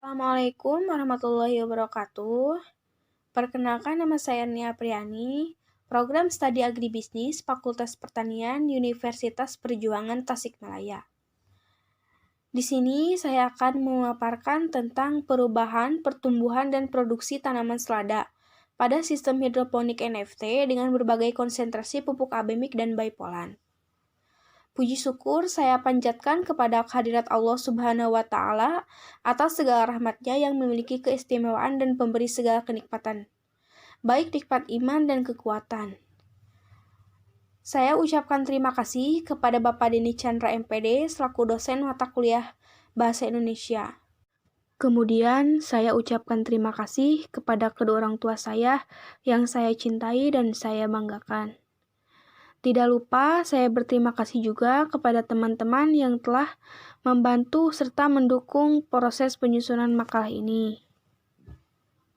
Assalamualaikum warahmatullahi wabarakatuh. Perkenalkan, nama saya Nia Priani, Program Studi Agribisnis Fakultas Pertanian Universitas Perjuangan Tasikmalaya. Di sini saya akan memaparkan tentang perubahan, pertumbuhan, dan produksi tanaman selada pada sistem hidroponik NFT dengan berbagai konsentrasi pupuk abemik dan baipolan. Puji syukur saya panjatkan kepada kehadirat Allah Subhanahu wa Ta'ala atas segala rahmat-Nya yang memiliki keistimewaan dan pemberi segala kenikmatan, baik nikmat iman dan kekuatan. Saya ucapkan terima kasih kepada Bapak Denny Chandra MPD selaku dosen mata kuliah Bahasa Indonesia. Kemudian saya ucapkan terima kasih kepada kedua orang tua saya yang saya cintai dan saya banggakan. Tidak lupa, saya berterima kasih juga kepada teman-teman yang telah membantu serta mendukung proses penyusunan makalah ini.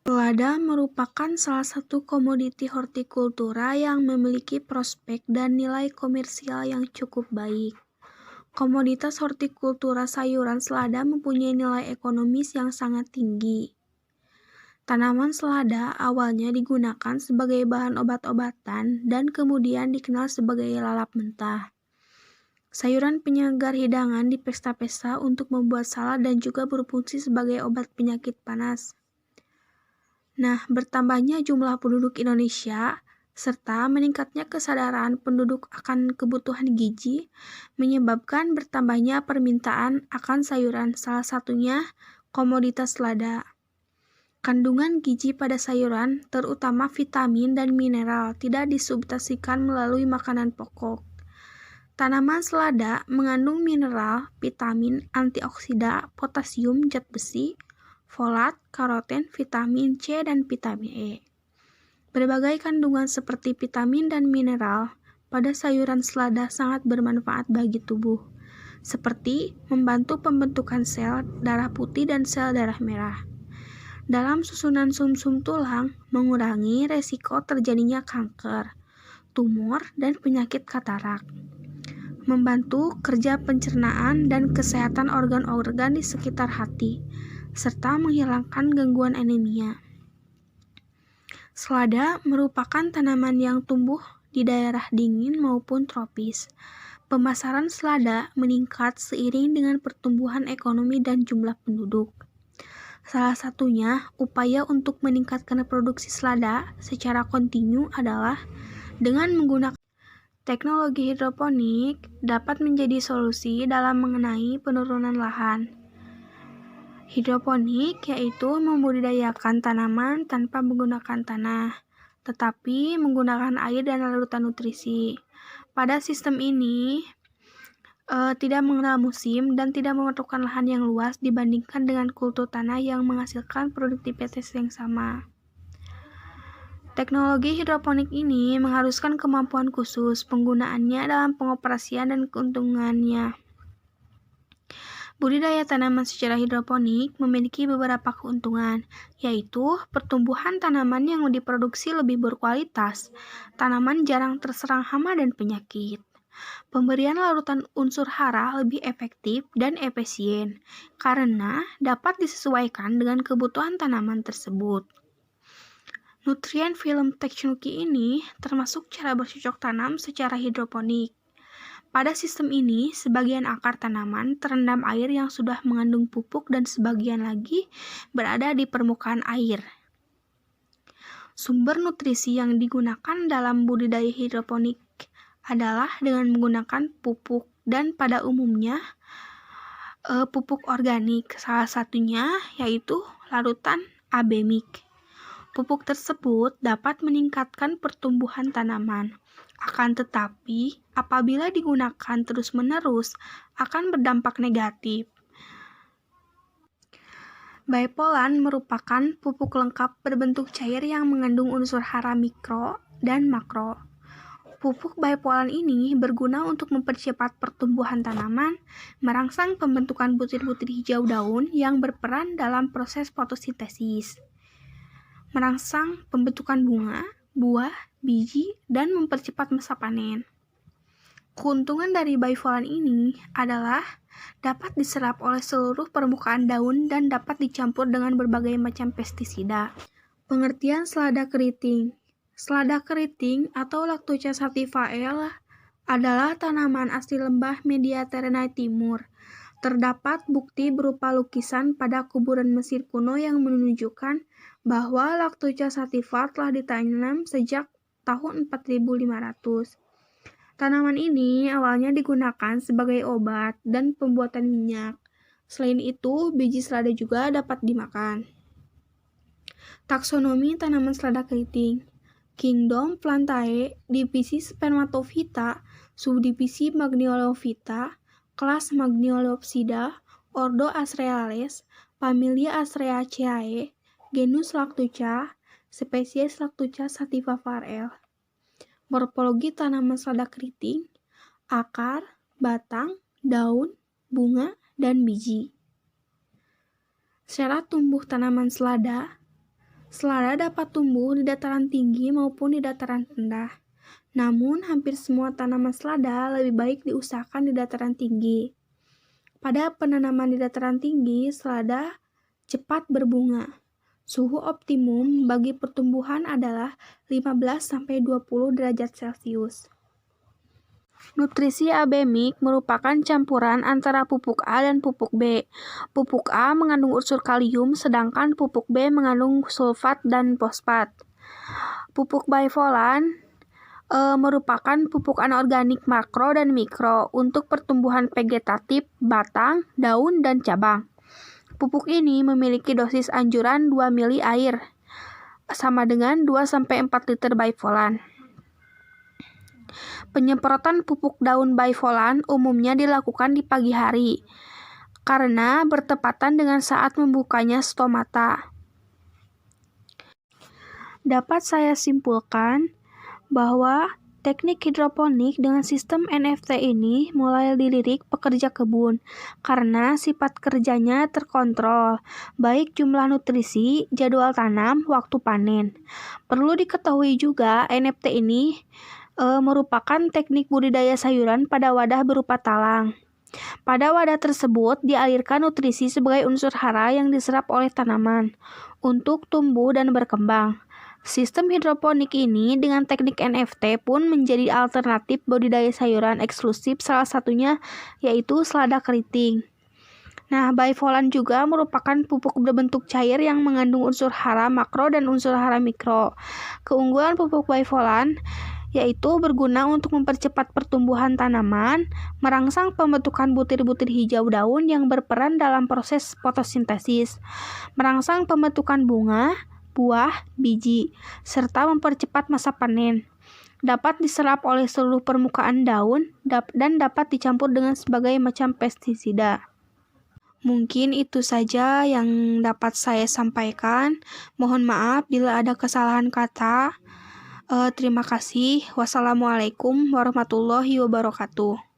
Selada merupakan salah satu komoditi hortikultura yang memiliki prospek dan nilai komersial yang cukup baik. Komoditas hortikultura sayuran selada mempunyai nilai ekonomis yang sangat tinggi. Tanaman selada awalnya digunakan sebagai bahan obat-obatan dan kemudian dikenal sebagai lalap mentah. Sayuran penyegar hidangan di pesta-pesta untuk membuat salad dan juga berfungsi sebagai obat penyakit panas. Nah, bertambahnya jumlah penduduk Indonesia serta meningkatnya kesadaran penduduk akan kebutuhan gizi menyebabkan bertambahnya permintaan akan sayuran, salah satunya komoditas selada. Kandungan gizi pada sayuran, terutama vitamin dan mineral, tidak disubstitusikan melalui makanan pokok. Tanaman selada mengandung mineral, vitamin, antioksida, potasium, zat besi, folat, karoten, vitamin C, dan vitamin E. Berbagai kandungan seperti vitamin dan mineral pada sayuran selada sangat bermanfaat bagi tubuh, seperti membantu pembentukan sel darah putih dan sel darah merah. Dalam susunan sumsum tulang, mengurangi resiko terjadinya kanker, tumor, dan penyakit katarak. Membantu kerja pencernaan dan kesehatan organ-organ di sekitar hati, serta menghilangkan gangguan anemia. Selada merupakan tanaman yang tumbuh di daerah dingin maupun tropis. Pemasaran selada meningkat seiring dengan pertumbuhan ekonomi dan jumlah penduduk. Salah satunya, upaya untuk meningkatkan produksi selada secara kontinu adalah dengan menggunakan teknologi hidroponik dapat menjadi solusi dalam mengenai penurunan lahan. Hidroponik yaitu membudidayakan tanaman tanpa menggunakan tanah, tetapi menggunakan air dan larutan nutrisi. Pada sistem ini, tidak mengenal musim dan tidak memerlukan lahan yang luas dibandingkan dengan kultur tanah yang menghasilkan produktivitas yang sama. Teknologi hidroponik ini mengharuskan kemampuan khusus penggunaannya dalam pengoperasian dan keuntungannya. Budidaya tanaman secara hidroponik memiliki beberapa keuntungan, yaitu pertumbuhan tanaman yang diproduksi lebih berkualitas, tanaman jarang terserang hama dan penyakit. Pemberian larutan unsur hara lebih efektif dan efisien karena dapat disesuaikan dengan kebutuhan tanaman tersebut. Nutrien film teknologi ini termasuk cara bercocok tanam secara hidroponik. Pada sistem ini, sebagian akar tanaman terendam air yang sudah mengandung pupuk dan sebagian lagi berada di permukaan air. Sumber nutrisi yang digunakan dalam budidaya hidroponik adalah dengan menggunakan pupuk dan pada umumnya pupuk organik, salah satunya yaitu larutan abemik. Pupuk tersebut dapat meningkatkan pertumbuhan tanaman, akan tetapi apabila digunakan terus-menerus akan berdampak negatif. Baipolan merupakan pupuk lengkap berbentuk cair yang mengandung unsur hara mikro dan makro. Pupuk baipolan ini berguna untuk mempercepat pertumbuhan tanaman, merangsang pembentukan butir-butir hijau daun yang berperan dalam proses fotosintesis, merangsang pembentukan bunga, buah, biji, dan mempercepat masa panen. Keuntungan dari bivolan ini adalah dapat diserap oleh seluruh permukaan daun dan dapat dicampur dengan berbagai macam pestisida. Pengertian selada keriting. Selada keriting atau Lactuca sativale adalah tanaman asli lembah Mediterania Timur. Terdapat bukti berupa lukisan pada kuburan Mesir kuno yang menunjukkan bahwa Lactuca sativa telah ditanam sejak tahun 4500. Tanaman ini awalnya digunakan sebagai obat dan pembuatan minyak. Selain itu, biji selada juga dapat dimakan. Taksonomi tanaman selada keriting. Kingdom Plantae, divisi Spermatophyta, subdivisi Magnoliophyta, kelas Magnoliopsida, ordo Astreales, familia Astreaceae, genus Lactuca, spesies Lactuca sativa var.L. Morfologi tanaman selada keriting: akar, batang, daun, bunga, dan biji. Syarat tumbuh tanaman selada. Selada dapat tumbuh di dataran tinggi maupun di dataran rendah. Namun, hampir semua tanaman selada lebih baik diusahakan di dataran tinggi. Pada penanaman di dataran tinggi, selada cepat berbunga. Suhu optimum bagi pertumbuhan adalah 15-20 derajat Celcius. Nutrisi abemik merupakan campuran antara pupuk A dan pupuk B. Pupuk A mengandung unsur kalium, sedangkan pupuk B mengandung sulfat dan fosfat. Pupuk bivolan merupakan pupuk anorganik makro dan mikro untuk pertumbuhan vegetatif, batang, daun, dan cabang. Pupuk ini memiliki dosis anjuran 2 mili air, sama dengan 2-4 liter bivolan. Penyemprotan pupuk daun bivolan umumnya dilakukan di pagi hari, karena bertepatan dengan saat membukanya stomata. Dapat saya simpulkan bahwa teknik hidroponik dengan sistem NFT ini mulai dilirik pekerja kebun, karena sifat kerjanya terkontrol, baik jumlah nutrisi, jadwal tanam, waktu panen. Perlu diketahui juga, NFT ini merupakan teknik budidaya sayuran pada wadah berupa talang. Pada wadah tersebut dialirkan nutrisi sebagai unsur hara yang diserap oleh tanaman untuk tumbuh dan berkembang. Sistem hidroponik ini dengan teknik NFT pun menjadi alternatif budidaya sayuran eksklusif, salah satunya yaitu selada keriting. Nah, bivolan juga merupakan pupuk berbentuk cair yang mengandung unsur hara makro dan unsur hara mikro. Keunggulan pupuk bivolan yaitu berguna untuk mempercepat pertumbuhan tanaman, merangsang pembentukan butir-butir hijau daun yang berperan dalam proses fotosintesis, merangsang pembentukan bunga, buah, biji, serta mempercepat masa panen. Dapat diserap oleh seluruh permukaan daun dan dapat dicampur dengan berbagai macam pestisida. Mungkin itu saja yang dapat saya sampaikan. Mohon maaf bila ada kesalahan kata. Terima kasih. Wassalamualaikum warahmatullahi wabarakatuh.